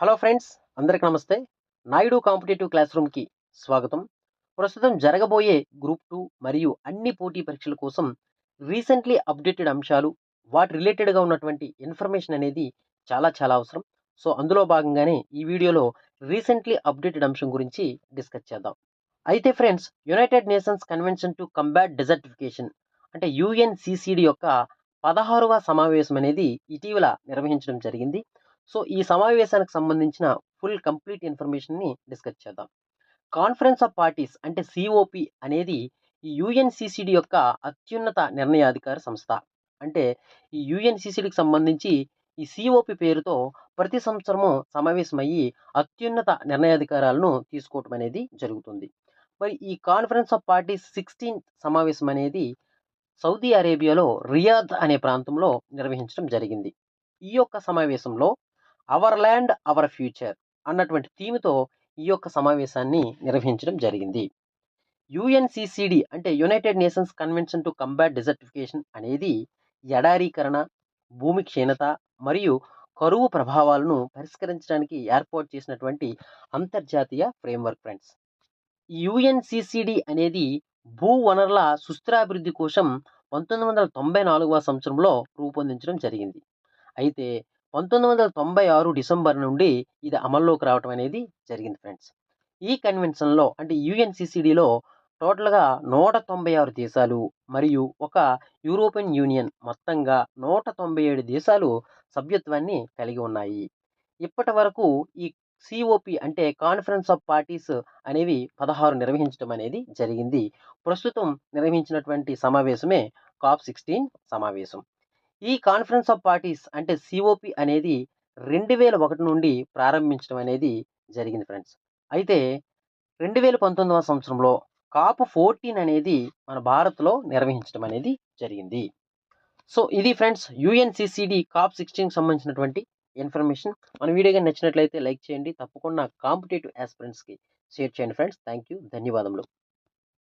Hello friends, అందరికి నమస్తే. Naidu competitive class రూమ్కి స్వాగతం. ప్రస్తుతం జరగబోయే గ్రూప్ 2 మరియు అన్ని పోటీ పరీక్షల కోసం రీసెంట్లీ అప్డేటెడ్ అంశాలు, వాటి రిలేటెడ్గా ఉన్నటువంటి ఇన్ఫర్మేషన్ అనేది చాలా చాలా అవసరం. సో అందులో భాగంగానే ఈ వీడియోలో రీసెంట్లీ అప్డేటెడ్ అంశం గురించి డిస్కస్ చేద్దాం. అయితే friends, United nations convention to combat desertification అంటే యుఎన్సిసిడి యొక్క 16వ సమావేశం అనేది ఇటీవల నిర్వహించడం జరిగింది. సో ఈ సమావేశానికి సంబంధించిన ఫుల్ కంప్లీట్ ఇన్ఫర్మేషన్ని డిస్కస్ చేద్దాం. కాన్ఫరెన్స్ ఆఫ్ పార్టీస్ అంటే సిఓపి అనేది ఈ యుఎన్సిసిడి యొక్క అత్యున్నత నిర్ణయాధికార సంస్థ. అంటే ఈ యుఎన్సిసిడికి సంబంధించి ఈ సిఓపి పేరుతో ప్రతి సంవత్సరము సమావేశమయ్యి అత్యున్నత నిర్ణయాధికారాలను తీసుకోవటం అనేది జరుగుతుంది. మరి ఈ కాన్ఫరెన్స్ ఆఫ్ పార్టీస్ 16th సమావేశం అనేది సౌదీ అరేబియాలో రియాద్ అనే ప్రాంతంలో నిర్వహించడం జరిగింది. ఈ యొక్క సమావేశంలో అవర్ ల్యాండ్ అవర్ ఫ్యూచర్ అన్నటువంటి థీమ్తో ఈ యొక్క సమావేశాన్ని నిర్వహించడం జరిగింది. యుఎన్సిసిడి అంటే United nations convention to combat desertification అనేది ఎడారీకరణ, భూమి క్షీణత మరియు కరువు ప్రభావాలను పరిష్కరించడానికి ఏర్పాటు చేసినటువంటి అంతర్జాతీయ ఫ్రేమ్వర్క్ ఫ్రెండ్స్. యుఎన్సిసిడి అనేది భూ వనరుల సుస్థిరాభివృద్ధి కోసం 1994వ సంవత్సరంలో రూపొందించడం జరిగింది. అయితే 1996 డిసెంబర్ నుండి ఇది అమల్లోకి రావడం అనేది జరిగింది ఫ్రెండ్స్. ఈ కన్వెన్షన్లో అంటే యుఎన్సిసిడిలో టోటల్గా 196 దేశాలు మరియు ఒక యూరోపియన్ యూనియన్ మొత్తంగా 197 దేశాలు సభ్యత్వాన్ని కలిగి ఉన్నాయి. ఇప్పటి వరకు ఈ సిఓపి అంటే కాన్ఫరెన్స్ ఆఫ్ పార్టీస్ అనేవి 16 నిర్వహించడం అనేది జరిగింది. ప్రస్తుతం నిర్వహించినటువంటి సమావేశమే COP16 సమావేశం. ఈ కాన్ఫరెన్స్ ఆఫ్ పార్టీస్ అంటే సిఓపి అనేది 2001 నుండి ప్రారంభించడం అనేది జరిగింది ఫ్రెండ్స్. అయితే 2019వ సంవత్సరంలో COP14 అనేది మన భారత్లో నిర్వహించడం అనేది జరిగింది. సో ఇది ఫ్రెండ్స్ యుఎన్సిసిడి COP16కి సంబంధించినటువంటి ఇన్ఫర్మేషన్. మన వీడియో కానీ నచ్చినట్లయితే లైక్ చేయండి. తప్పకుండా కాంపిటేటివ్ ఆస్పిరెంట్స్కి షేర్ చేయండి ఫ్రెండ్స్. థ్యాంక్ యూ, ధన్యవాదములు.